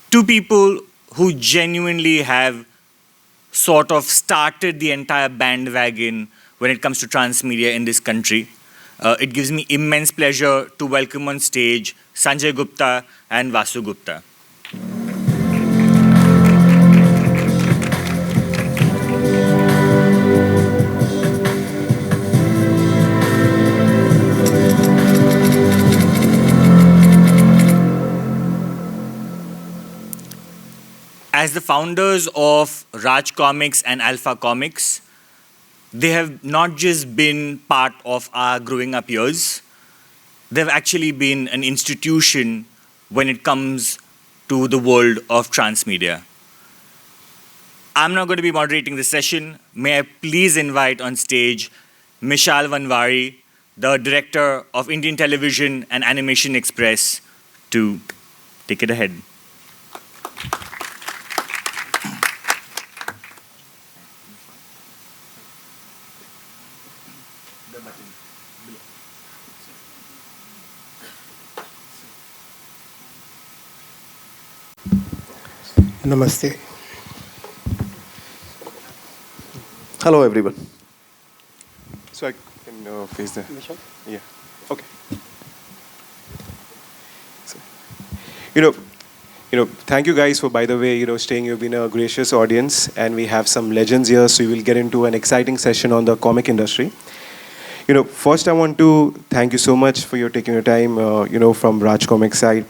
two people who genuinely have sort of started the entire bandwagon when it comes to transmedia in this country. It gives me immense pleasure to welcome on stage Sanjay Gupta and Vasu Gupta. As the founders of Raj Comics and Alpha Comics, they have not just been part of our growing up years, they've actually been an institution when it comes to the world of transmedia. I'm not going to be moderating this session. May I please invite on stage Mishal Vanwari, the director of Indian Television and Animation Express, to take it ahead. Namaste. Hello, everyone. So I can face the... Yeah. Okay. So, thank you guys for, by the way, staying. You've been a gracious audience, and we have some legends here, so we will get into an exciting session on the comic industry. First I want to thank you so much for your taking your time, from Raj Comics side,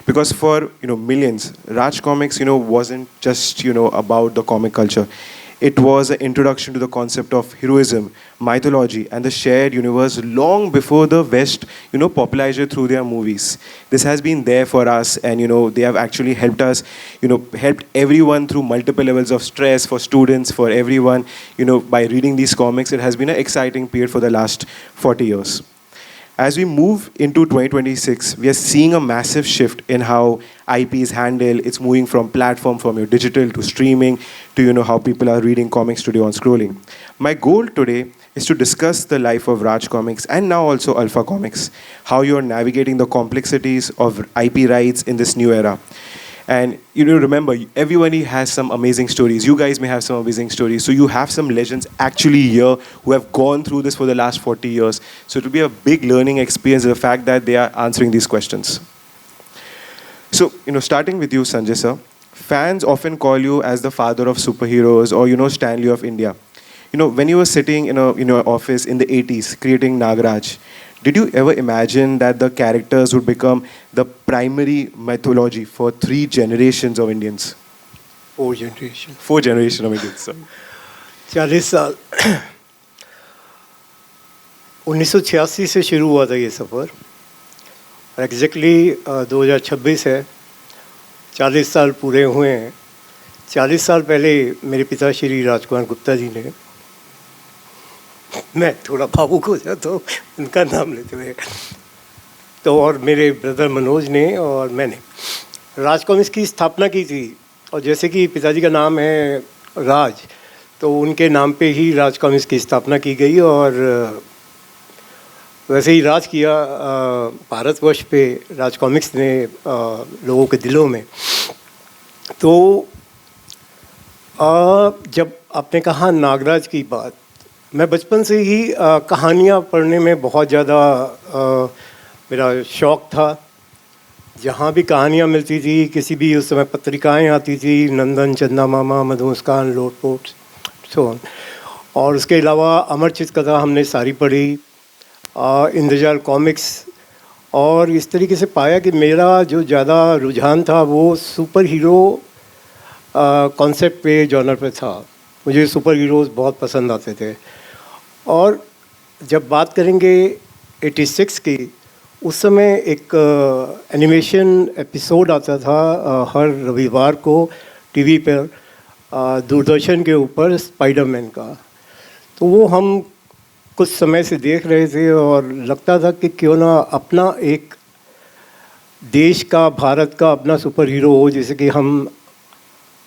because for, millions, Raj Comics, wasn't just, about the comic culture. It was an introduction to the concept of heroism, mythology, and the shared universe long before the West, popularized it through their movies. This has been there for us, and, they have actually helped us, helped everyone through multiple levels of stress, for students, for everyone, by reading these comics. It has been an exciting period for the last 40 years. As we move into 2026, we are seeing a massive shift in how IP is handled. It's moving from platform, from your digital to streaming, to how people are reading comics today on scrolling. My goal today is to discuss the life of Raj Comics and now also Alpha Comics, how you're navigating the complexities of IP rights in this new era. And remember, everybody has some amazing stories. You guys may have some amazing stories. So you have some legends actually here who have gone through this for the last 40 years. So it will be a big learning experience, the fact that they are answering these questions. So, starting with you, Sanjay sir, fans often call you as the father of superheroes, or, Stan Lee of India. When you were sitting in your office in the 80s creating Nagaraj, did you ever imagine that the characters would become the primary mythology for 3 generations of Indians? 4 generations. 4 generations of Indians, sir. 40 साल 1986 से शुरू हुआ था ये सफ़र और exactly 2026 है, 40 साल पूरे हुए हैं। 40 साल पहले मेरे पिता श्री राजकुमार गुप्ता जी ने, मैं थोड़ा भावुक हो जाता हूँ उनका नाम लेते हुए, तो और मेरे ब्रदर मनोज ने और मैंने राज कॉमिक्स की स्थापना की थी। और जैसे कि पिताजी का नाम है राज, तो उनके नाम पे ही राज कॉमिक्स की स्थापना की गई और वैसे ही राज किया भारतवर्ष पे राज कॉमिक्स ने लोगों के दिलों में। तो जब आपने कहा नागराज की बात, मैं बचपन से ही कहानियाँ पढ़ने में बहुत ज़्यादा मेरा शौक़ था। जहाँ भी कहानियाँ मिलती थी, किसी भी उस समय पत्रिकाएँ आती थी, नंदन, चंदा मामा, मधु मुस्कान, लोटपोट, सो ऑन। और उसके अलावा अमर चित्तकथा हमने सारी पढ़ी, इंद्रजाल कॉमिक्स, और इस तरीके से पाया कि मेरा जो ज़्यादा रुझान था वो सुपर हीरो कॉन्सेप्ट पे, जॉनर पे था। मुझे सुपर हीरोज़ बहुत पसंद आते थे। और जब बात करेंगे 86 की, उस समय एक एनिमेशन एपिसोड आता था हर रविवार को टीवी पर दूरदर्शन के ऊपर, स्पाइडरमैन का। तो वो हम कुछ समय से देख रहे थे और लगता था कि क्यों ना अपना एक देश का, भारत का अपना सुपर हीरो हो, जैसे कि हम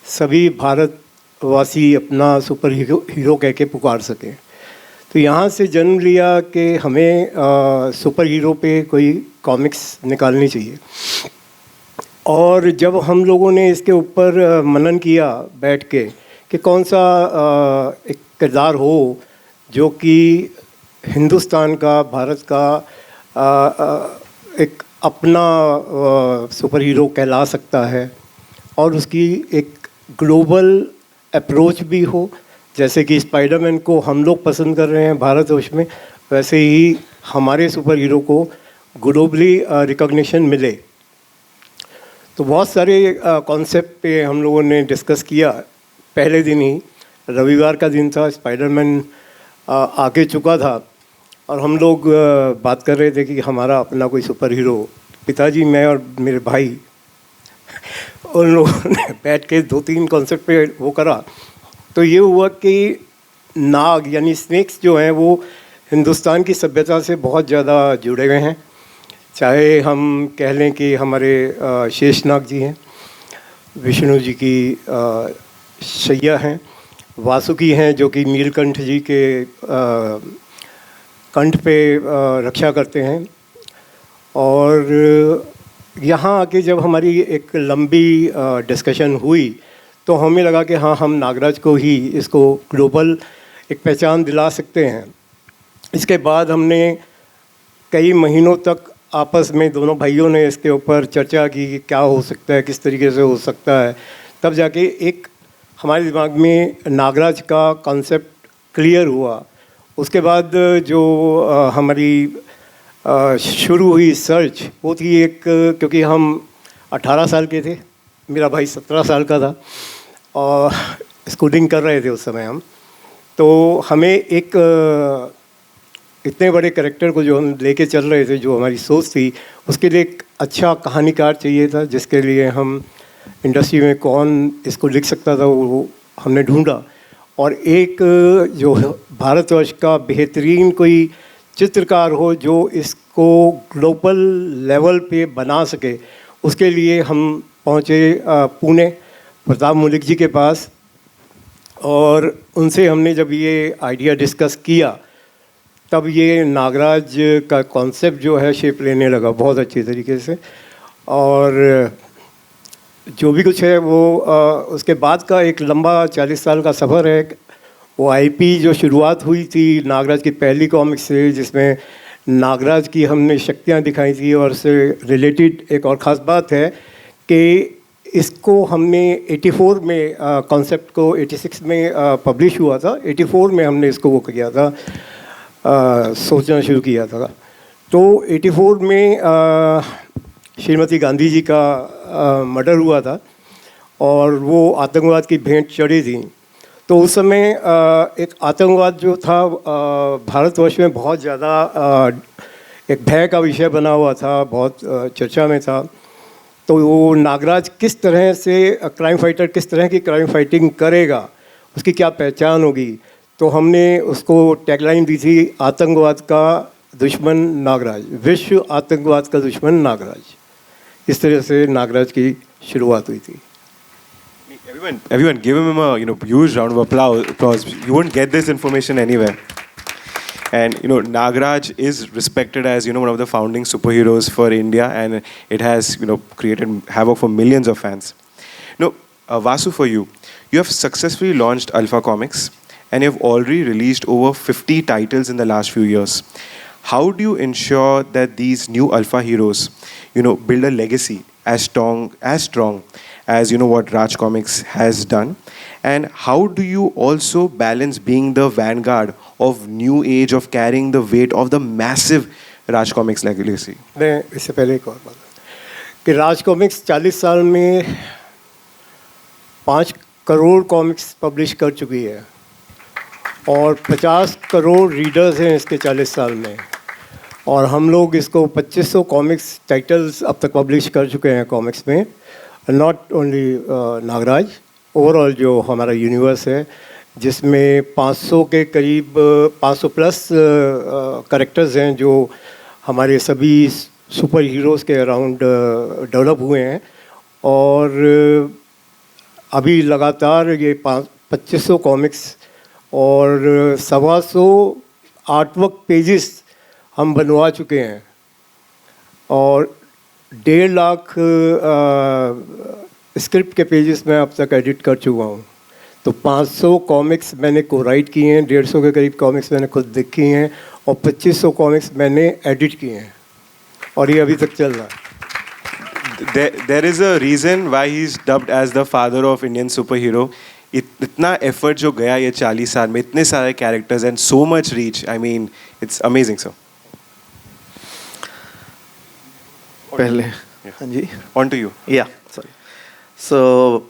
सभी भारतवासी अपना सुपर हीरो कह के पुकार सकें। तो यहाँ से जन्म लिया कि हमें सुपर हीरो पे कोई कॉमिक्स निकालनी चाहिए। और जब हम लोगों ने इसके ऊपर मनन किया बैठ के कि कौन सा एक किरदार हो जो कि हिंदुस्तान का, भारत का एक अपना सुपर हीरो कहला सकता है और उसकी एक ग्लोबल अप्रोच भी हो, जैसे कि स्पाइडरमैन को हम लोग पसंद कर रहे हैं भारतवर्ष में, वैसे ही हमारे सुपर हीरो को ग्लोबली रिकॉग्निशन मिले। तो बहुत सारे कॉन्सेप्ट पे हम लोगों ने डिस्कस किया। पहले दिन ही, रविवार का दिन था, स्पाइडरमैन आके चुका था और हम लोग बात कर रहे थे कि हमारा अपना कोई सुपर हीरो, पिताजी, मैं और मेरे भाई, उन लोगों ने बैठ के 2-3 कॉन्सेप्ट पे वो करा। तो ये हुआ कि नाग यानी स्नेक्स जो हैं वो हिंदुस्तान की सभ्यता से बहुत ज़्यादा जुड़े हुए हैं। चाहे हम कह लें कि हमारे शेषनाग जी हैं, विष्णु जी की शैया हैं, वासुकी हैं जो कि नीलकंठ जी के कंठ पे रक्षा करते हैं। और यहाँ आके जब हमारी एक लंबी डिस्कशन हुई तो हमें लगा कि हाँ, हम नागराज को ही इसको ग्लोबल एक पहचान दिला सकते हैं। इसके बाद हमने कई महीनों तक आपस में दोनों भाइयों ने इसके ऊपर चर्चा की कि क्या हो सकता है, किस तरीके से हो सकता है। तब जाके एक हमारे दिमाग में नागराज का कॉन्सेप्ट क्लियर हुआ। उसके बाद जो हमारी शुरू हुई सर्च, वो थी एक, क्योंकि हम 18 साल के थे, मेरा भाई 17 साल का था और स्कूलिंग कर रहे थे उस समय हम। तो हमें एक इतने बड़े कैरेक्टर को जो हम लेके चल रहे थे, जो हमारी सोच थी, उसके लिए एक अच्छा कहानीकार चाहिए था, जिसके लिए हम इंडस्ट्री में कौन इसको लिख सकता था वो हमने ढूंढा। और एक जो भारतवर्ष का बेहतरीन कोई चित्रकार हो जो इसको ग्लोबल लेवल पे बना सके, उसके लिए हम पहुँचे पुणे प्रताप मलिक जी के पास। और उनसे हमने जब ये आइडिया डिस्कस किया तब ये नागराज का कॉन्सेप्ट जो है शेप लेने लगा बहुत अच्छी तरीके से। और जो भी कुछ है वो उसके बाद का एक लंबा 40 साल का सफ़र है। वो आईपी जो शुरुआत हुई थी नागराज की पहली कॉमिक्स से, जिसमें नागराज की हमने शक्तियाँ दिखाई थी, और उससे रिलेटेड एक और ख़ास बात है कि इसको हमने 84 में कॉन्सेप्ट को 86 में पब्लिश हुआ था, 84 में हमने इसको वो किया था, सोचना शुरू किया था। तो 84 में श्रीमती गांधी जी का मर्डर हुआ था और वो आतंकवाद की भेंट चढ़ी थी। तो उस समय एक आतंकवाद जो था भारतवर्ष में बहुत ज़्यादा एक भय का विषय बना हुआ था, बहुत चर्चा में था। तो वो नागराज किस तरह से क्राइम फाइटर, किस तरह की क्राइम फाइटिंग करेगा, उसकी क्या पहचान होगी। तो हमने उसको टैगलाइन दी थी, आतंकवाद का दुश्मन नागराज, विश्व आतंकवाद का दुश्मन नागराज। इस तरह से नागराज की शुरुआत हुई थी। Everyone, give him a huge round of applause. You won't get this information anywhere. And Nagraj is respected as one of the founding superheroes for India, and it has created havoc for millions of fans. Vasu, for you have successfully launched Alpha Comics, and you have already released over 50 titles in the last few years. How do you ensure that these new Alpha heroes, build a legacy as strong as what Raj Comics has done? And how do you also balance being the vanguard of new age, of carrying the weight of the massive Raj Comics legacy? मैं इससे पहले एक और बात कि राज comics 40 साल में 5 crore comics publish कर चुकी है और 50 करोड़ रीडर्स हैं इसके 40 साल में। और हम लोग इसको 2500 कॉमिक्स टाइटल्स अब तक पब्लिश कर चुके हैं कॉमिक्स में। नॉट ओनली नागराज, ओवरऑल जो हमारा यूनिवर्स है, जिसमें 500 के करीब 500 प्लस कैरेक्टर्स हैं जो हमारे सभी सुपर हीरोज़ के अराउंड डेवलप हुए हैं। और अभी लगातार ये 2500 कॉमिक्स और 125 आर्टवर्क पेजेस हम बनवा चुके हैं। और 1.5 लाख स्क्रिप्ट के पेजेस मैं अब तक एडिट कर चुका हूँ। तो 500 कॉमिक्स मैंने को राइट किए हैं, 150 के करीब कॉमिक्स मैंने खुद लिखी हैं और 2500 कॉमिक्स मैंने एडिट किए हैं और ये अभी तक चल रहा है। There is a reason why he's dubbed as the father of Indian superhero. इतना effort जो गया ये 40 साल में, इतने सारे characters and so much reach. I mean, it's amazing, sir. पहले हाँ जी On to you. या sorry so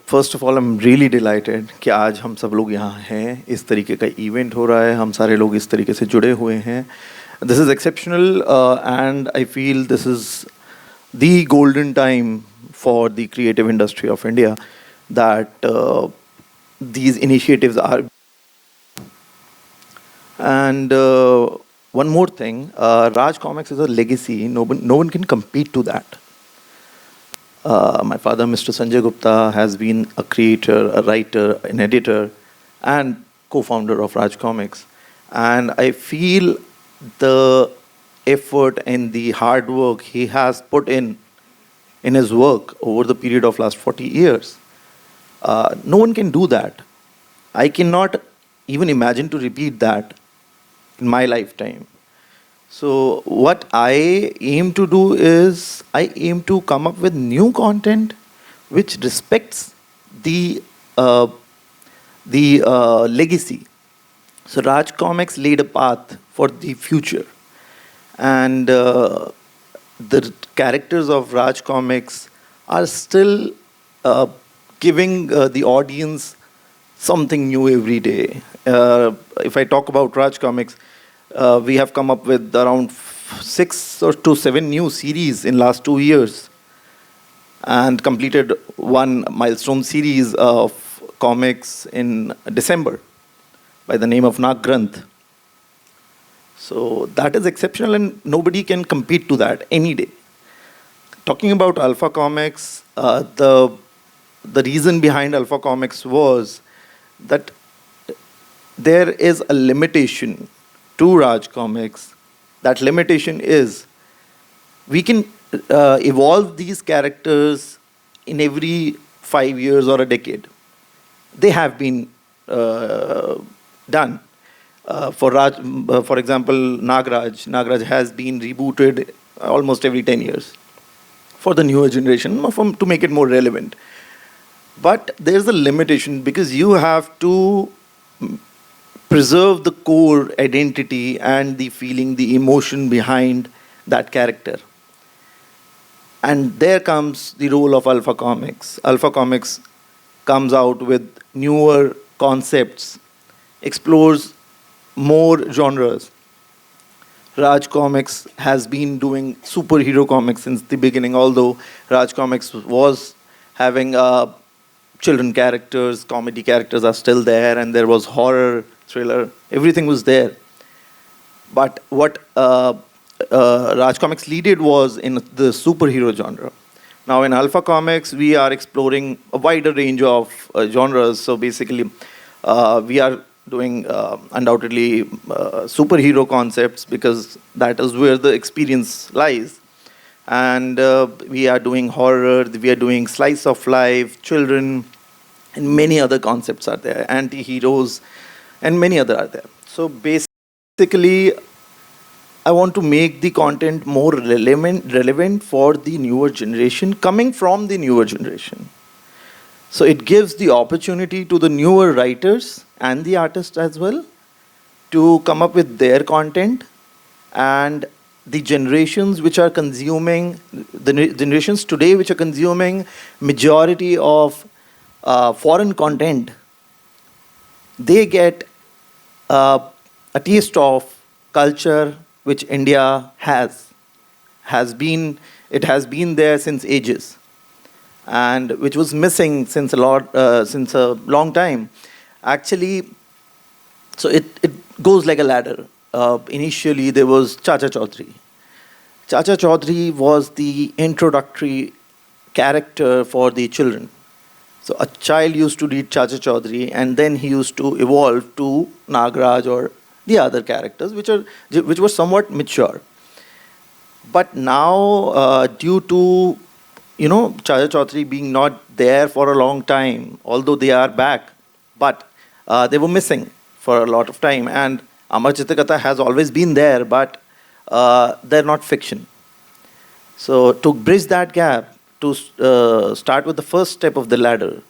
first of all I am really dilated कि आज हम सब लोग यहाँ हैं, इस तरीके का इवेंट हो रहा है, हम सारे लोग इस तरीके से जुड़े हुए हैं. This is exceptional and I feel this is the golden time for the creative industry of India that these initiatives are. And one more thing, Raj Comics is a legacy. No one can compete to that. My father, Mr. Sanjay Gupta, has been a creator, a writer, an editor, and co-founder of Raj Comics. And I feel the effort and the hard work he has put in his work over the period of last 40 years. No one can do that. I cannot even imagine to repeat that in my lifetime. So what I aim to do is I aim to come up with new content which respects the legacy. So Raj Comics laid a path for the future, and the characters of Raj Comics are still giving the audience something new every day. If I talk about Raj Comics, we have come up with around 6 or to 7 new series in last 2 years and completed one milestone series of comics in December by the name of Nag Granth. So that is exceptional and nobody can compete to that any day. Talking about Alpha Comics, the reason behind Alpha Comics was that there is a limitation to Raj Comics. That limitation is we can evolve these characters in every 5 years or a decade. They have been done. For example, Nagraj. Nagraj has been rebooted almost every 10 years for the newer generation to make it more relevant. But there's a limitation because you have to preserve the core identity and the feeling, the emotion behind that character. And there comes the role of Alpha Comics. Alpha Comics comes out with newer concepts, explores more genres. Raj Comics has been doing superhero comics since the beginning, although Raj Comics was having children characters, comedy characters are still there, and there was horror, thriller, everything was there. But what Raj Comics leaded was in the superhero genre. Now in Alpha Comics, we are exploring a wider range of genres. So basically, we are doing undoubtedly superhero concepts because that is where the experience lies. And we are doing horror, we are doing slice of life, children, and many other concepts are there, anti-heroes, and many other are there. So basically, I want to make the content more relevant for the newer generation, coming from the newer generation. So it gives the opportunity to the newer writers and the artists as well to come up with their content, and the generations which are consuming, the generations today which are consuming majority of foreign content, they get a taste of culture which India has been there since ages, and which was missing since a long time. Actually, so it goes like a ladder. Initially, there was Chacha Chaudhary. Chacha Chaudhary was the introductory character for the children. So a child used to read Chacha Chaudhary, and then he used to evolve to Nagraj or the other characters, which were somewhat mature. But now, due to Chaja Chaudhary being not there for a long time, although they are back, but they were missing for a lot of time. And Amar Chitakatha has always been there, but they're not fiction. So to bridge that gap, to start with the first step of the ladder,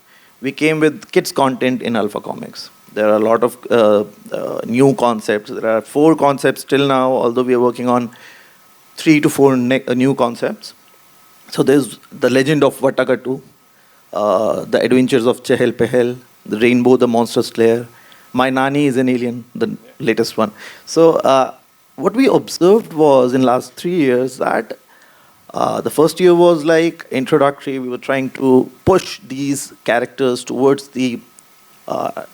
we came with kids content in Alpha Comics. There are a lot of new concepts. There are 4 concepts till now, although we are working on 3 to 4 new concepts. So there's the legend of Vatakatu, the adventures of Chehel Pehel, the Rainbow, the Monster Slayer. My Nani is an Alien, the latest one. So what we observed was in last 3 years that the first year was like introductory. We were trying to push these characters towards the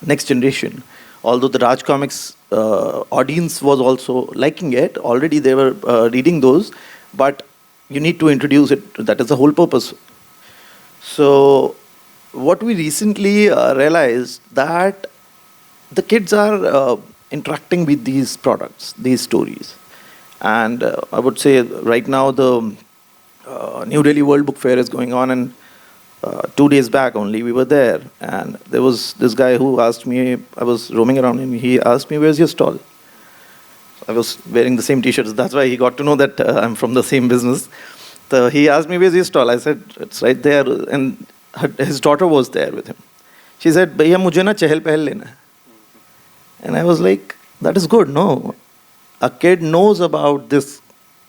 next generation. Although the Raj Comics audience was also liking it, already they were reading those, but you need to introduce it. That is the whole purpose. So what we recently realized that the kids are interacting with these products, these stories. And I would say right now the New Delhi World Book Fair is going on, and 2 days back only we were there, and there was this guy who asked me, I was roaming around him, he asked me, where's your stall? I was wearing the same t-shirts, that's why he got to know that I'm from the same business. So he asked me, where's your stall? I said, it's right there, and his daughter was there with him. She said, Bhaiya, mujhe na Chehel Pehel lena hai. And I was like, that is good, no? A kid knows about this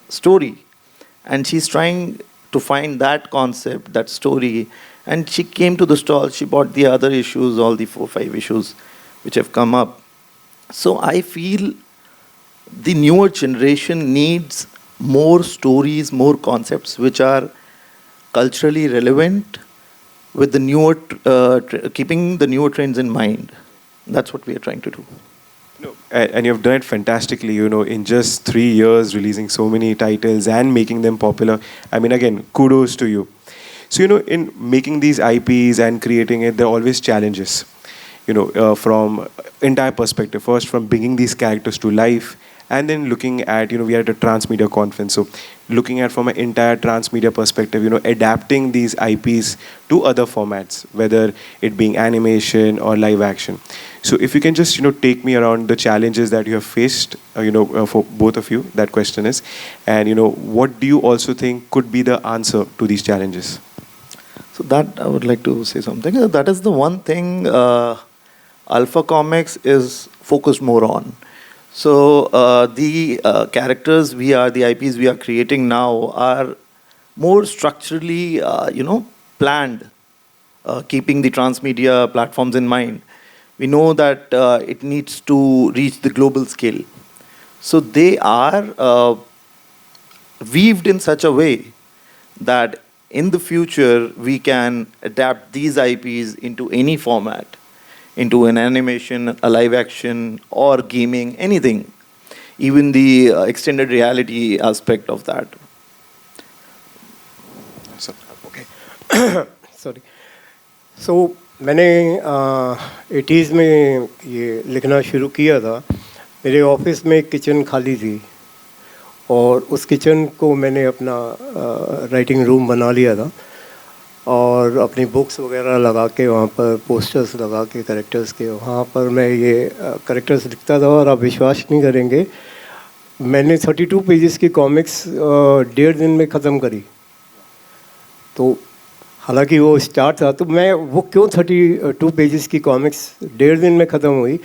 story, and she's trying to find that concept, that story, and she came to the stall, she bought the other issues, all the 4-5 issues which have come up. So I feel the newer generation needs more stories, more concepts which are culturally relevant with the newer, keeping the newer trends in mind. That's what we are trying to do. No, and you've done it fantastically, in just 3 years, releasing so many titles and making them popular. I mean, again, kudos to you. So, in making these IPs and creating it, there are always challenges, from entire perspective. First, from bringing these characters to life, and then looking at, we are at a transmedia conference. So, looking at from an entire transmedia perspective, adapting these IPs to other formats, whether it being animation or live action. So if you can just, take me around the challenges that you have faced, for both of you, that question is, and, what do you also think could be the answer to these challenges? So that I would like to say something. That is the one thing Alpha Comics is focused more on. So the characters the IPs we are creating now are more structurally, planned, keeping the transmedia platforms in mind. We know that it needs to reach the global scale. So they are weaved in such a way that in the future we can adapt these IPs into any format, into an animation, a live action, or gaming, anything. Even the extended reality aspect of that. Okay. Sorry. So मैंने 80s में ये लिखना शुरू किया था. मेरे office में एक किचन खाली थी और उस किचन को मैंने अपना राइटिंग रूम बना लिया था और अपनी बुक्स वगैरह लगा के वहाँ पर पोस्टर्स लगा के कैरेक्टर्स के वहाँ पर मैं ये कैरेक्टर्स लिखता था. और आप विश्वास नहीं करेंगे, मैंने 32 पेजेस की कॉमिक्स 1.5 दिन में ख़त्म करी. तो हालांकि वो स्टार्ट था, तो मैं वो क्यों 32 पेजेस की कॉमिक्स 1.5 दिन में ख़त्म हुई,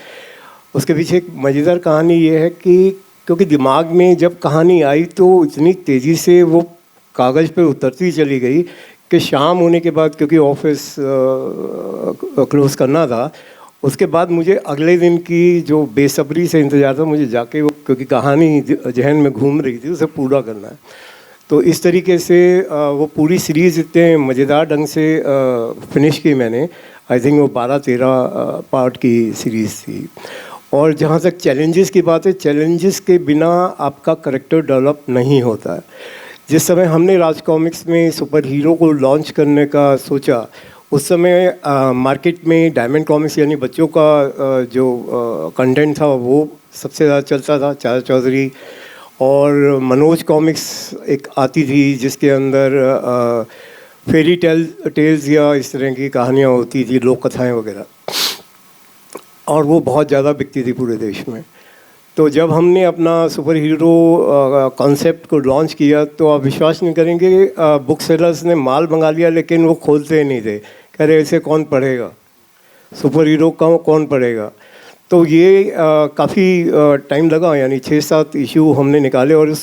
उसके पीछे एक मज़ेदार कहानी ये है कि क्योंकि दिमाग में जब कहानी आई तो इतनी तेज़ी से वो कागज़ पे उतरती चली गई कि शाम होने के बाद, क्योंकि ऑफिस क्लोज़ करना था, उसके बाद मुझे अगले दिन की जो बेसब्री से इंतज़ार था, मुझे जाके वो, क्योंकि कहानी जहन में घूम रही थी, उसे पूरा करना है. तो इस तरीके से वो पूरी सीरीज़ इतने मज़ेदार ढंग से फिनिश की मैंने. आई थिंक वो 12-13 पार्ट की सीरीज़ थी. और जहाँ तक चैलेंजेस की बात है, चैलेंजेस के बिना आपका करेक्टर डेवलप नहीं होता है. जिस समय हमने राज कॉमिक्स में सुपर हीरो को लॉन्च करने का सोचा, उस समय मार्केट में डायमंड कॉमिक्स यानी बच्चों का जो कंटेंट था वो सबसे ज़्यादा चलता था, चाचा चौधरी और मनोज कॉमिक्स एक आती थी जिसके अंदर फेरी टेल्स या इस तरह की कहानियाँ होती थी, लोक कथाएँ वगैरह, और वो बहुत ज़्यादा बिकती थी पूरे देश में। तो जब हमने अपना सुपर हीरो कॉन्सेप्ट को लॉन्च किया तो आप विश्वास नहीं करेंगे, बुक सेलर्स ने माल मंगा लिया लेकिन वो खोलते ही नहीं थे, कह रहे ऐसे कौन पढ़ेगा, सुपर हीरो कौन पढ़ेगा। तो ये काफ़ी टाइम लगा, यानी 6-7 इशू हमने निकाले, और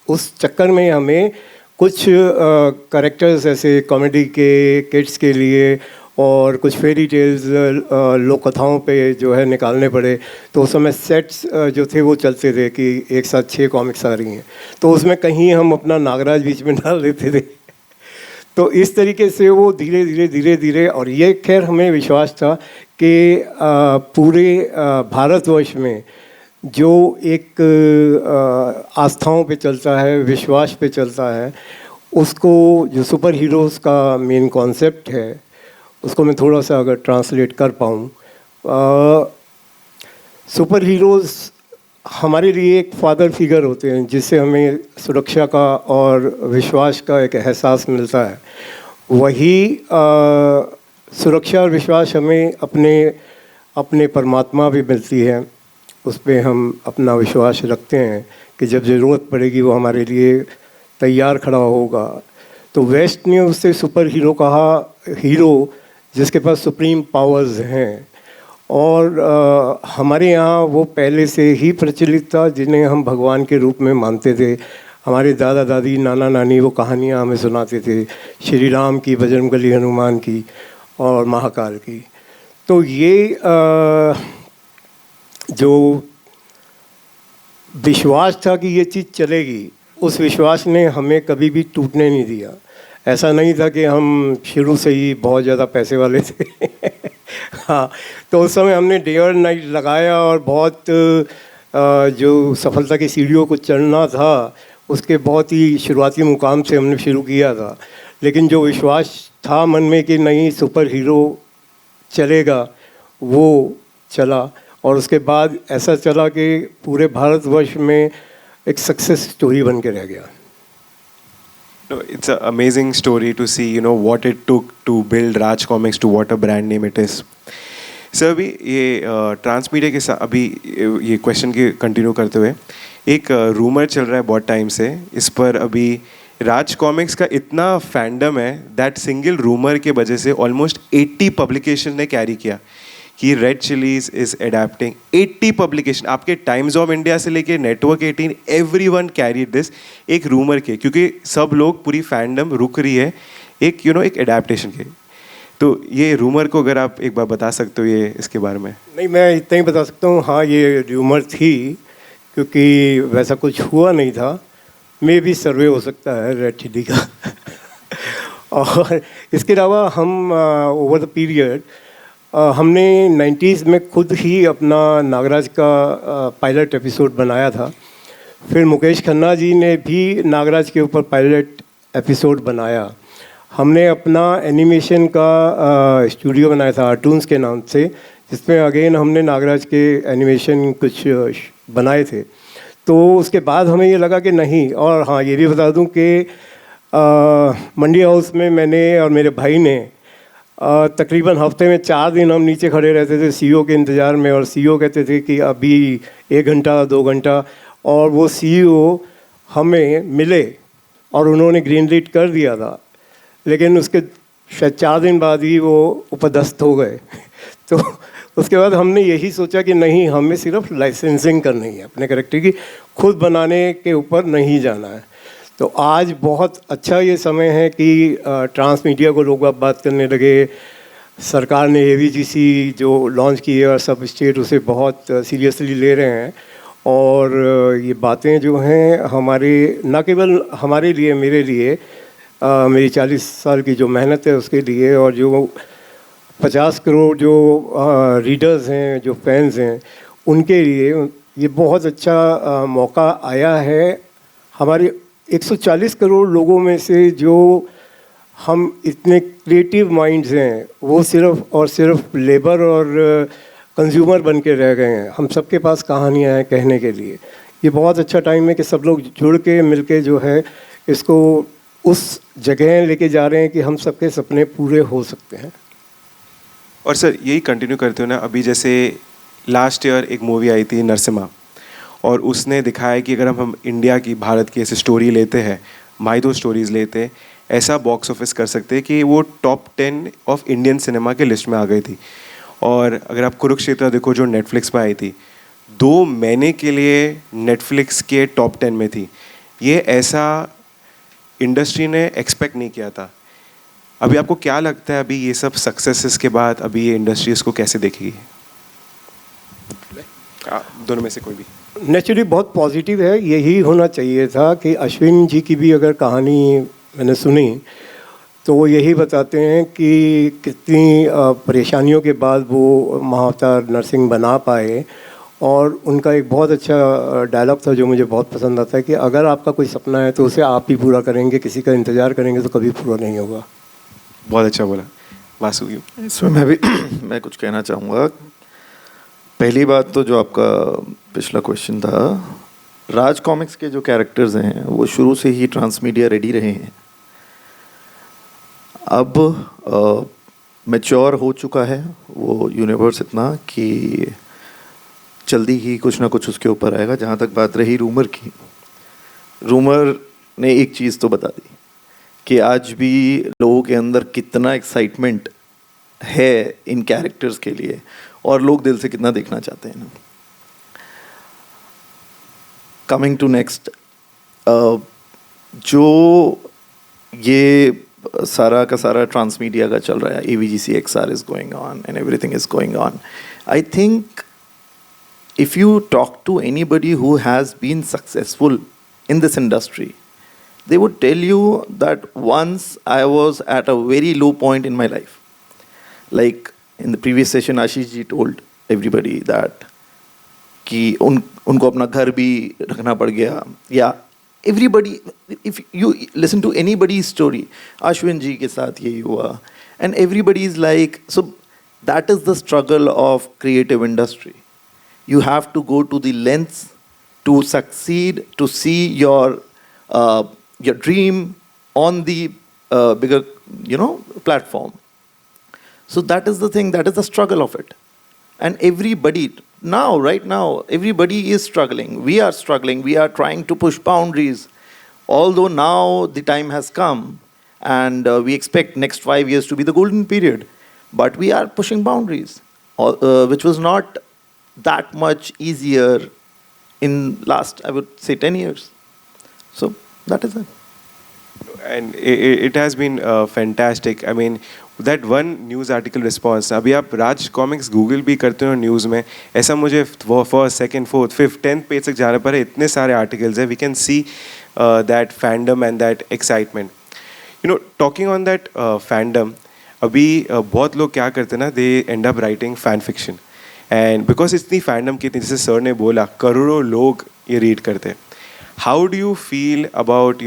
उस चक्कर में हमें कुछ कैरेक्टर्स ऐसे कॉमेडी के किड्स के लिए और कुछ फेरी टेल्स लोक कथाओं पे जो है निकालने पड़े। तो उस समय सेट्स जो थे वो चलते थे कि एक साथ 6 कॉमिक्स आ रही हैं, तो उसमें कहीं हम अपना नागराज बीच में डाल देते थे। तो इस तरीके से वो धीरे धीरे और ये खैर हमें विश्वास था कि पूरे भारतवर्ष में जो एक आस्थाओं पे चलता है, विश्वास पे चलता है, उसको जो सुपर हीरोज़ का मेन कॉन्सेप्ट है उसको मैं थोड़ा सा अगर ट्रांसलेट कर पाऊँ। सुपर हीरोज़ हमारे लिए एक फादर फिगर होते हैं जिससे हमें सुरक्षा का और विश्वास का एक एहसास मिलता है। वही सुरक्षा और विश्वास हमें अपने परमात्मा भी मिलती है, उस पर हम अपना विश्वास रखते हैं कि जब ज़रूरत पड़ेगी वो हमारे लिए तैयार खड़ा होगा। तो वेस्ट ने उससे सुपर हीरो कहा, हीरो जिसके पास सुप्रीम पावर्स हैं, और हमारे यहाँ वो पहले से ही प्रचलित था, जिन्हें हम भगवान के रूप में मानते थे। हमारे दादा दादी नाना नानी वो कहानियाँ हमें सुनाते थे, श्री राम की, बजरंगबली हनुमान की और महाकाल की। तो ये जो विश्वास था कि ये चीज़ चलेगी, उस विश्वास ने हमें कभी भी टूटने नहीं दिया। ऐसा नहीं था कि हम शुरू से ही बहुत ज़्यादा पैसे वाले थे हाँ, तो उस समय हमने डे और नाइट लगाया और बहुत जो सफलता की सीढ़ियों को चढ़ना था उसके बहुत ही शुरुआती मुकाम से हमने शुरू किया था। लेकिन जो विश्वास था मन में कि नहीं सुपर हीरो चलेगा, वो चला, और उसके बाद ऐसा चला कि पूरे भारतवर्ष में एक सक्सेस स्टोरी बन के रह गया। No, it's an amazing story to see, you know, what it took to build Raj Comics to what a brand name it is. Sir अभी ये ट्रांसमीडिया के साथ अभी ये क्वेश्चन के कंटिन्यू करते हुए एक रूमर चल रहा है बहुत टाइम से इस पर। अभी राज कॉमिक्स का इतना फैंडम है दैट सिंगल रूमर के वजह से ऑलमोस्ट 80 पब्लिकेशन ने कैरी किया कि red chillies is adapting 80 publication. आपके टाइम्स ऑफ इंडिया से लेके नेटवर्क 18 एवरीवन कैरीड दिस एक रूमर के, क्योंकि सब लोग पूरी फैंडम रुक रही है एक एक एडेप्टेशन के। तो ये रूमर को अगर आप एक बार बता सकते हो ये इसके बारे में। नहीं, मैं इतना ही बता सकता हूँ, हाँ ये रूमर थी क्योंकि वैसा कुछ हुआ नहीं था। मे भी सर्वे हो सकता है रेड चिली का और इसके अलावा हम ओवर द पीरियड हमने 90s में खुद ही अपना नागराज का पायलट एपिसोड बनाया था। फिर मुकेश खन्ना जी ने भी नागराज के ऊपर पायलट एपिसोड बनाया। हमने अपना एनिमेशन का स्टूडियो बनाया था आर्टून्स के नाम से, जिसमें अगेन हमने नागराज के एनिमेशन कुछ बनाए थे। तो उसके बाद हमें ये लगा कि नहीं, और हाँ ये भी बता दूं कि मंडी हाउस में मैंने और मेरे भाई ने तकरीबन हफ्ते में 4 दिन हम नीचे खड़े रहते थे सीईओ के इंतज़ार में, और सीईओ कहते थे कि अभी 1 घंटा 2 घंटा, और वो सीईओ हमें मिले और उन्होंने ग्रीन लाइट कर दिया था, लेकिन उसके शायद 4 दिन बाद ही वो उपदस्थ हो गए तो उसके बाद हमने यही सोचा कि नहीं, हमें सिर्फ लाइसेंसिंग करनी है, अपने कैरेक्टर की खुद बनाने के ऊपर नहीं जाना है। तो आज बहुत अच्छा ये समय है कि ट्रांसमीडिया को लोग अब बात करने लगे। सरकार ने AVGC जो लॉन्च की है और सब स्टेट उसे बहुत सीरियसली ले रहे हैं, और ये बातें जो हैं हमारे न केवल हमारे लिए, मेरे लिए, मेरी 40 साल की जो मेहनत है उसके लिए, और जो 50 करोड़ जो रीडर्स हैं, जो फैंस हैं, उनके लिए ये बहुत अच्छा मौका आया है। हमारे 140 करोड़ लोगों में से जो हम इतने क्रिएटिव माइंड्स हैं, वो सिर्फ और सिर्फ लेबर और कंज्यूमर बन के रह गए हैं। हम सबके पास कहानियाँ हैं कहने के लिए। ये बहुत अच्छा टाइम है कि सब लोग जुड़ के मिल के जो है इसको उस जगह लेके जा रहे हैं कि हम सबके सपने पूरे हो सकते हैं। और सर यही कंटिन्यू करते हो ना, अभी जैसे लास्ट ईयर एक मूवी आई थी नरसिम्हा, और उसने दिखाया कि अगर हम इंडिया की, भारत की ऐसी स्टोरी लेते हैं, माइथो स्टोरीज़ लेते हैं, ऐसा बॉक्स ऑफिस कर सकते हैं कि वो टॉप 10 ऑफ इंडियन सिनेमा के लिस्ट में आ गई थी। और अगर आप कुरुक्षेत्र देखो जो नेटफ्लिक्स पे आई थी, 2 महीने के लिए नेटफ्लिक्स के टॉप 10 में थी। ये ऐसा इंडस्ट्री ने एक्सपेक्ट नहीं किया था। अभी आपको क्या लगता है, अभी ये सब सक्सेसेस के बाद अभी ये इंडस्ट्री इसको कैसे देखेगी? दोनों में से कोई भी। नेचुरली बहुत पॉजिटिव है, यही होना चाहिए था कि अश्विन जी की भी अगर कहानी मैंने सुनी तो वो यही बताते हैं कि कितनी परेशानियों के बाद वो महाअवतार नरसिंह बना पाए। और उनका एक बहुत अच्छा डायलॉग था जो मुझे बहुत पसंद आता है कि अगर आपका कोई सपना है तो उसे आप ही पूरा करेंगे, किसी का इंतज़ार करेंगे तो कभी पूरा नहीं होगा। बहुत अच्छा बोला वासु। इसमें मैं भी मैं कुछ कहना चाहूँगा। पहली बात तो जो आपका पिछला क्वेश्चन था, राज कॉमिक्स के जो कैरेक्टर्स हैं वो शुरू से ही ट्रांसमीडिया रेडी रहे हैं। अब मैच्योर हो चुका है वो यूनिवर्स इतना कि जल्दी ही कुछ ना कुछ उसके ऊपर आएगा। जहाँ तक बात रही रूमर की, रूमर ने एक चीज़ तो बता दी कि आज भी लोगों के अंदर कितना एक्साइटमेंट है इन कैरेक्टर्स के लिए और लोग दिल से कितना देखना चाहते हैं ना। कमिंग टू नेक्स्ट, जो ये सारा का सारा ट्रांसमीडिया का चल रहा है, AVGC XR is going on and everything is going on. I think if you talk to anybody who has been successful in this industry, they would tell you that once I was at a very low point in my life. Like in the previous session, Ashish ji told everybody that कि उनको अपना घर भी रखना पड़ गया। या everybody, if you listen to anybody's story, Ashwin ji के साथ यही हुआ, and everybody is like, so that is the struggle of creative industry. You have to go to the lengths to succeed, to see your dream on the bigger, platform. So that is the thing, that is the struggle of it. And everybody, right now, everybody is struggling. We are struggling. We are trying to push boundaries. Although now the time has come and we expect next 5 years to be the golden period. But we are pushing boundaries, which was not that much easier in last, I would say, 10 years. So that is it. And it has been fantastic. I mean, that one news article response, अभी आप राज comics Google भी करते हो news में, ऐसा मुझे first, second, fourth, fifth, 10th page तक जाने पर इतने सारे आर्टिकल्स हैं. We can see that fandom and that excitement. Talking on that fandom, अभी बहुत लोग क्या करते हैं ना, they end up writing fan fiction. And because इतनी फैंडम की, जैसे सर ने बोला, करोड़ों लोग ये रीड करते हैं. How do you feel about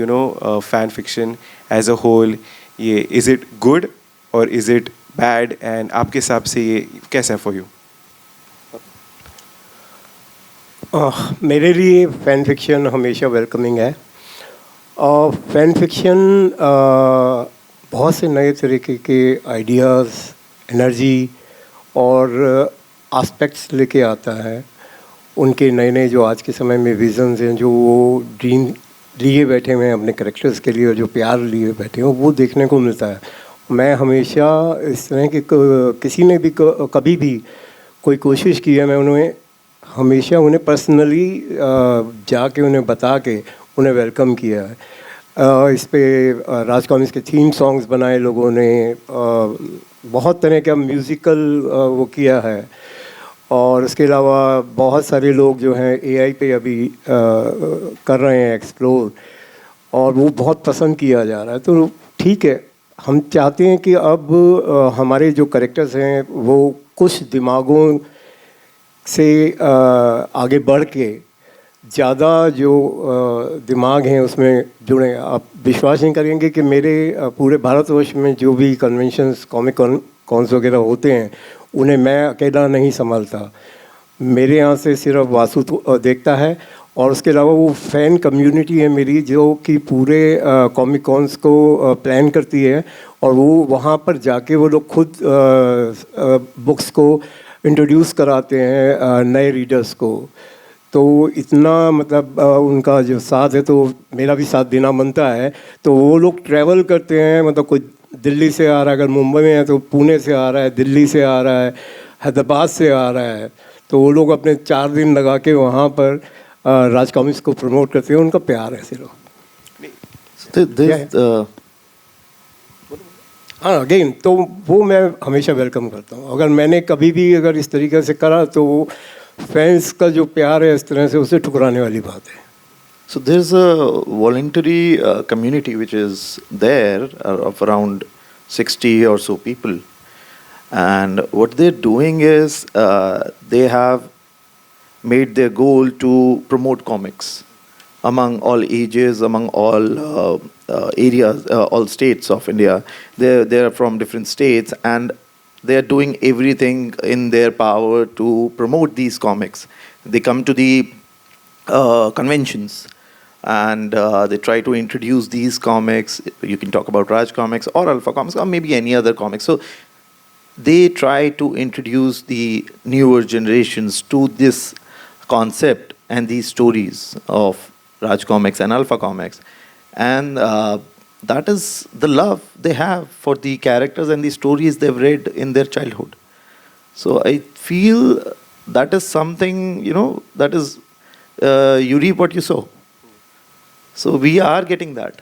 fan fiction as a whole? ये इज़ इट गुड और इज़ इट बैड? एंड आपके हिसाब से ये कैसा है फॉर यू? मेरे लिए फ़ैन फिक्शन हमेशा वेलकमिंग है. और फ़ैन फिक्शन बहुत से नए तरीके के आइडियाज़, एनर्जी और एस्पेक्ट्स लेके आता है. उनके नए नए जो आज के समय में विजन्स हैं, जो वो ड्रीम लिए बैठे हुए हैं अपने कैरेक्टर्स के लिए, और जो प्यार लिए बैठे हैं, वो देखने को मिलता है. मैं हमेशा इस तरह की किसी ने भी कभी भी कोई कोशिश की है, मैं उन्हें हमेशा उन्हें पर्सनली जाके उन्हें बता के उन्हें वेलकम किया है. इस पे राज कॉमिक्स के थीम सॉन्ग्स बनाए लोगों ने, बहुत तरह का म्यूज़िकल वो किया है. और उसके अलावा बहुत सारे लोग जो हैं AI पे अभी कर रहे हैं एक्सप्लोर, और वो बहुत पसंद किया जा रहा है. तो ठीक है, हम चाहते हैं कि अब हमारे जो कैरेक्टर्स हैं वो कुछ दिमागों से आगे बढ़ के ज़्यादा जो दिमाग हैं उसमें जुड़े. आप विश्वास नहीं करेंगे कि मेरे पूरे भारतवर्ष में जो भी कन्वेंशंस, कॉमिक कॉन्स वगैरह होते हैं, उन्हें मैं अकेला नहीं संभालता. मेरे यहाँ से सिर्फ वासु देखता है, और उसके अलावा वो फ़ैन कम्युनिटी है मेरी जो कि पूरे कॉमिक कॉन्स को प्लान करती है, और वो वहाँ पर जाके वो लोग खुद बुक्स को इंट्रोड्यूस कराते हैं नए रीडर्स को। तो इतना मतलब उनका जो साथ है, तो मेरा भी साथ देना बनता है। तो वो लोग ट्रैवल करते हैं, मतलब कोई दिल्ली से आ रहा है, अगर मुंबई में है तो पुणे से आ रहा है, दिल्ली से आ रहा है, हैदराबाद से आ रहा है। तो वो लोग अपने 4 दिन लगा के वहाँ पर राज कॉमिक्स को प्रमोट करते हैं। उनका प्यार है सिर्फ। हाँ, अगेन तो वो मैं हमेशा वेलकम करता हूँ। अगर मैंने कभी भी अगर इस तरीके से करा तो फैंस का जो प्यार है इस तरह से, उसे ठुकराने वाली बात है। So there's a voluntary community which is there of around 60 or so people, and what they're doing is they have made their goal to promote comics among all ages, among all areas, all states of India. They're from different states, and they're doing everything in their power to promote these comics. They come to the conventions, and they try to introduce these comics. You can talk about Raj Comics or Alpha Comics or maybe any other comics. So they try to introduce the newer generations to this concept and these stories of Raj Comics and Alpha Comics. And that is the love they have for the characters and the stories they've read in their childhood. So I feel that is something, that is you reap what you sow. So we are getting that.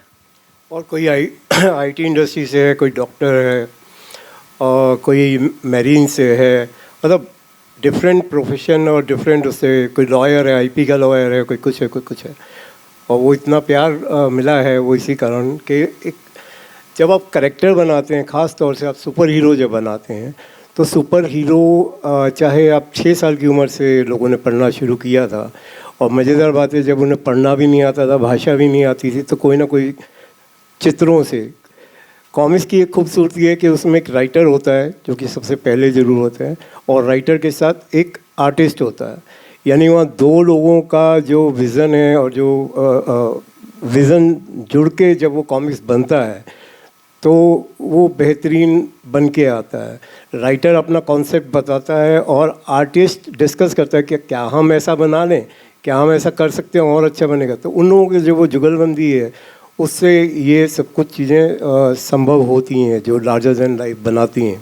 और कोई IT industry से है, कोई doctor है, और कोई marine से है, मतलब डिफरेंट प्रोफेशन और डिफरेंट उससे, कोई लॉयर है, आईपी का लॉयर है, कोई कुछ है, कोई कुछ है। और वो इतना प्यार मिला है वो इसी कारण कि एक जब आप करेक्टर बनाते हैं, ख़ास तौर से आप सुपर हीरो जब बनाते हैं, तो सुपर हीरो चाहे आप 6 साल की उम्र से लोगों ने पढ़ना शुरू किया था, और मज़ेदार बात है जब उन्हें पढ़ना भी नहीं आता था, भाषा भी नहीं आती थी, तो कोई ना कोई चित्रों से। कॉमिक्स की एक खूबसूरती है कि उसमें एक राइटर होता है जो कि सबसे पहले ज़रूर होता है, और राइटर के साथ एक आर्टिस्ट होता है। यानी वहाँ 2 लोगों का जो विज़न है और जो विज़न जुड़ के जब वो कॉमिक्स बनता है तो वो बेहतरीन बन के आता है। राइटर अपना कॉन्सेप्ट बताता है और आर्टिस्ट डिस्कस करता है कि क्या हम ऐसा बना लें, क्या हम ऐसा कर सकते हैं और अच्छा बनेगा। तो उन लोगों की जो वो जुगलबंदी है उससे ये सब कुछ चीज़ें संभव होती हैं जो लार्जर दैन लाइफ बनाती हैं।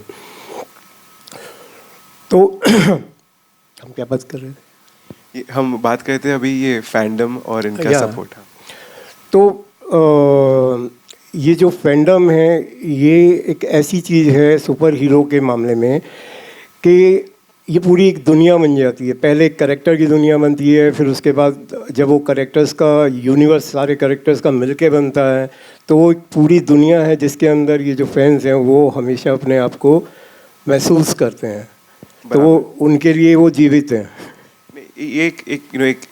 तो हम क्या बात कर रहे थे? हम बात करते हैं अभी ये फैंडम और इनका सपोर्ट। तो ये जो फैंडम है ये एक ऐसी चीज़ है सुपर हीरो के मामले में कि ये पूरी एक दुनिया बन जाती है। पहले एक कैरेक्टर की दुनिया बनती है, फिर उसके बाद जब वो कैरेक्टर्स का यूनिवर्स सारे कैरेक्टर्स का मिलके बनता है तो वो एक पूरी दुनिया है जिसके अंदर ये जो फैंस हैं वो हमेशा अपने आप को महसूस करते हैं, तो वो उनके लिए वो जीवित हैं। ये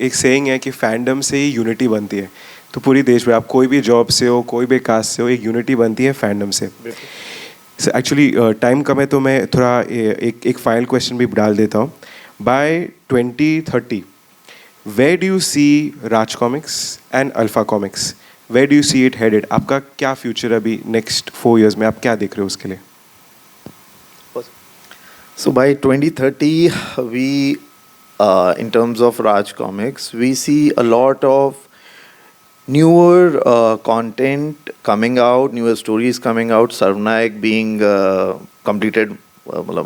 एक सेइंग है कि फैंडम से ही यूनिटी बनती है। तो पूरी देश में आप कोई भी जॉब से हो, कोई भी कास्ट से हो, एक यूनिटी बनती है फैंडम से। एक्चुअली टाइम कम है तो मैं थोड़ा एक फाइनल क्वेश्चन भी डाल देता हूँ। By 2030 where do you see Raj Comics and Alpha Comics, where do you see it headed? आपका क्या फ्यूचर अभी नेक्स्ट 4 years में आप क्या देख रहे हो उसके लिए? So by 2030 we in terms of Raj Comics we see a lot of newer content coming out, newer stories coming out. Sarvanayak being completed,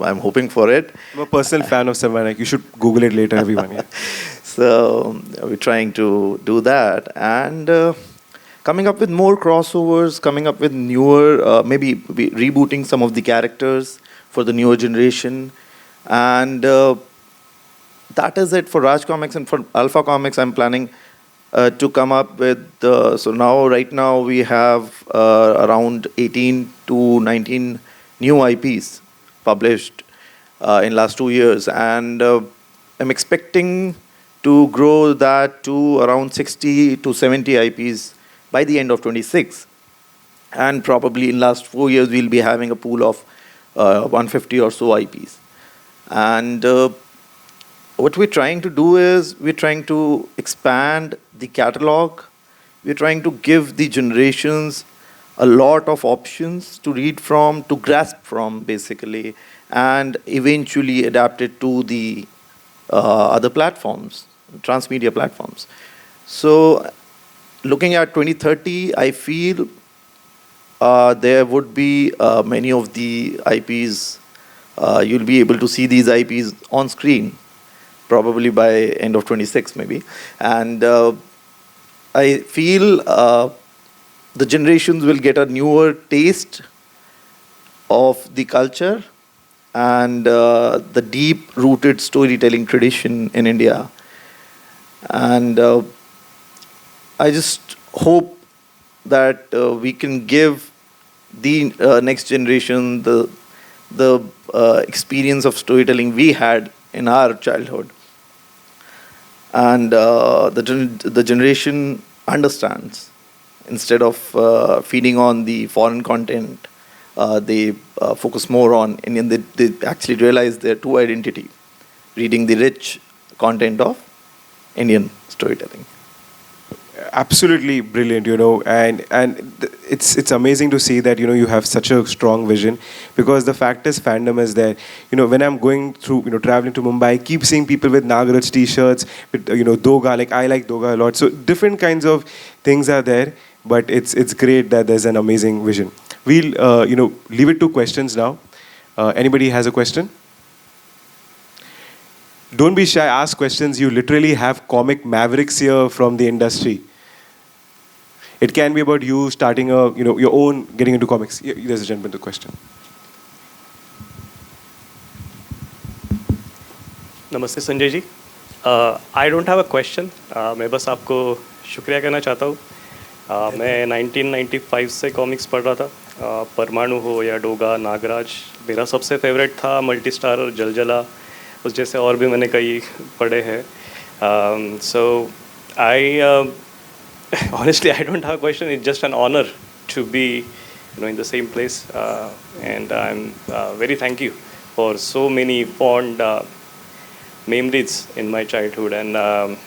I'm hoping for it. I'm a personal fan of Sarvanayak. You should Google it later, everyone. Yeah. So we're trying to do that, and coming up with more crossovers, coming up with newer, maybe rebooting some of the characters for the newer generation, and that is it for Raj Comics. And for Alpha Comics, I'm planning to come up with so now right now we have around 18 to 19 new IPs published in last 2 years, and I'm expecting to grow that to around 60 to 70 IPs by the end of 26, and probably in last 4 years we'll be having a pool of 150 or so IPs. And what we're trying to do is we're trying to expand the catalog. We're trying to give the generations a lot of options to read from, to grasp from, basically, and eventually adapt it to the other platforms, transmedia platforms. So, looking at 2030, I feel there would be many of the IPs. You'll be able to see these IPs on screen, probably by end of 26 maybe. And I feel the generations will get a newer taste of the culture and the deep-rooted storytelling tradition in India. And I just hope that we can give the next generation the experience of storytelling we had in our childhood. And the generation understands. Instead of feeding on the foreign content, they focus more on Indian. They actually realize their true identity, reading the rich content of Indian storytelling. Absolutely brilliant, it's amazing to see that you have such a strong vision, because the fact is fandom is there. When I'm going through, traveling to Mumbai, I keep seeing people with Nagaraj t-shirts with Doga. Like, I like Doga a lot, so different kinds of things are there, but it's great that there's an amazing vision. We'll leave it to questions now. Anybody has a question? Don't be shy, ask questions. You literally have comic mavericks here from the industry. It can be about you starting your own, getting into comics. There's a gentleman with a question. नमस्ते Sanjay ji. I don't have a question. मैं बस आपको शुक्रिया कहना चाहता हूँ. मैं 1995 से कॉमिक्स पढ़ रहा था. परमाणु हो या डोगा, नागराज, मेरा सबसे फेवरेट था मल्टी स्टार और जलजला. उस जैसे और भी मैंने कई पढ़े हैं. सो आई honestly, I don't have a question. It's just an honor to be, in the same place, and I'm very thank you for so many fond memories in my childhood. And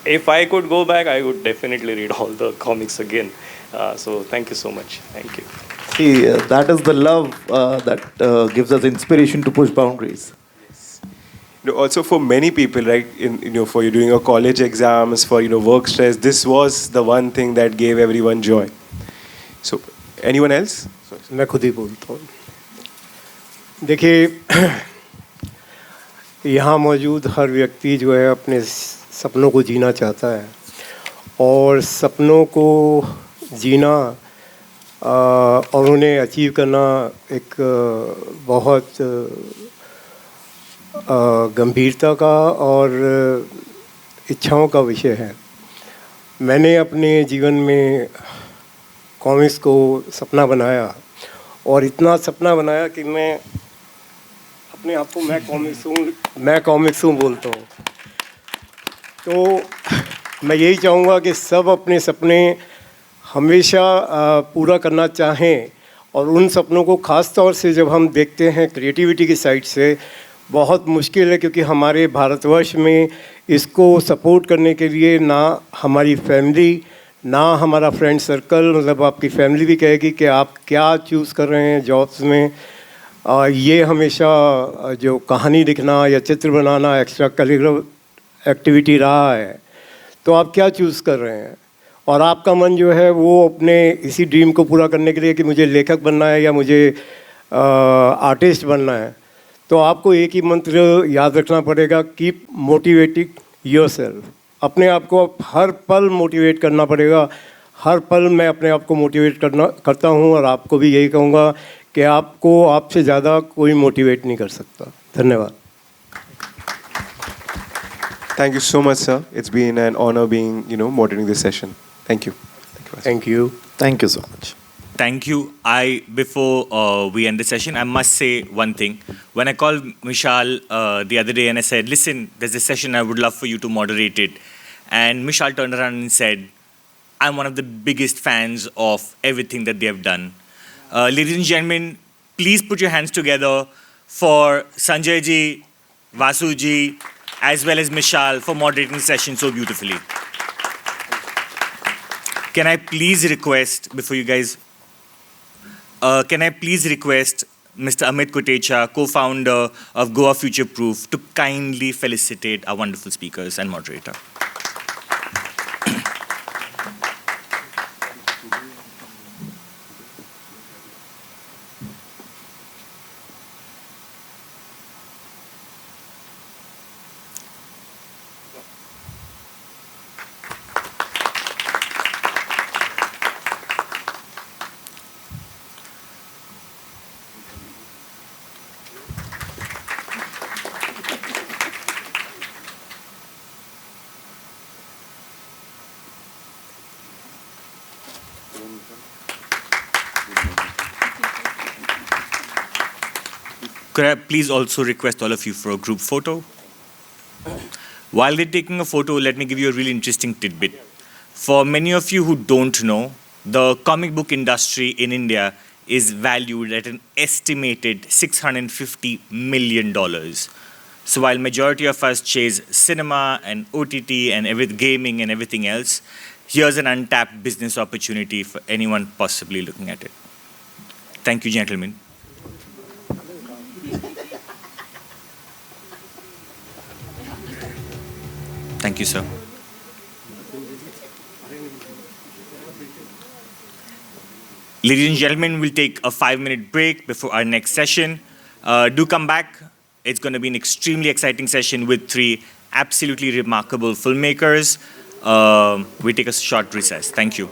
if I could go back, I would definitely read all the comics again. So thank you so much. Thank you. See, that is the love that gives us inspiration to push boundaries. Also, for many people, right, for you doing your college exams, for work stress, this was the one thing that gave everyone joy. So, anyone else? मैं खुद ही बोलता हूँ. देखिए, यहाँ मौजूद हर व्यक्ति जो है अपने सपनों को जीना चाहता है, और सपनों को जीना और उन्हें अचीव करना एक बहुत गंभीरता का और इच्छाओं का विषय है. मैंने अपने जीवन में कॉमिक्स को सपना बनाया, और इतना सपना बनाया कि मैं अपने आप को मैं कॉमिक्स हूँ बोलता हूँ. तो मैं यही चाहूँगा कि सब अपने सपने हमेशा पूरा करना चाहें, और उन सपनों को ख़ास तौर से जब हम देखते हैं क्रिएटिविटी की साइड से, बहुत मुश्किल है, क्योंकि हमारे भारतवर्ष में इसको सपोर्ट करने के लिए ना हमारी फैमिली, ना हमारा फ्रेंड सर्कल, मतलब आपकी फैमिली भी कहेगी कि आप क्या चूज़ कर रहे हैं जॉब्स में. ये हमेशा जो कहानी लिखना या चित्र बनाना एक्स्ट्रा करिकुलर एक्टिविटी रहा है, तो आप क्या चूज़ कर रहे हैं, और आपका मन जो है वो अपने इसी ड्रीम को पूरा करने के लिए कि मुझे लेखक बनना है या मुझे आर्टिस्ट बनना है, तो आपको एक ही मंत्र याद रखना पड़ेगा, कीप मोटिवेटिंग योरसेल्फ. अपने आप को हर पल मोटिवेट करना पड़ेगा. हर पल मैं अपने आप को मोटिवेट करता हूँ, और आपको भी यही कहूँगा कि आपको आपसे ज़्यादा कोई मोटिवेट नहीं कर सकता. धन्यवाद. Thank you so much, sir. It's been an honor being, moderating this session. Thank you. Thank you. Thank you so much. Thank you. Before we end the session, I must say one thing. When I called Mishal the other day and I said, listen, there's a session, I would love for you to moderate it. And Mishal turned around and said, I'm one of the biggest fans of everything that they have done. Ladies and gentlemen, please put your hands together for Sanjay ji, Vasu ji, as well as Mishal for moderating the session so beautifully. Can I please request, before you guys, can I please request Mr. Amit Kotecha, co-founder of Goa Future Proof, to kindly felicitate our wonderful speakers and moderator. Could I please also request all of you for a group photo? While they're taking a photo, let me give you a really interesting tidbit. For many of you who don't know, the comic book industry in India is valued at an estimated $650 million. So while majority of us chase cinema and OTT and gaming and everything else, here's an untapped business opportunity for anyone possibly looking at it. Thank you, gentlemen. Thank you, sir. Ladies and gentlemen, we'll take a 5-minute break before our next session. Do come back. It's going to be an extremely exciting session with 3 absolutely remarkable filmmakers. We take a short recess. Thank you.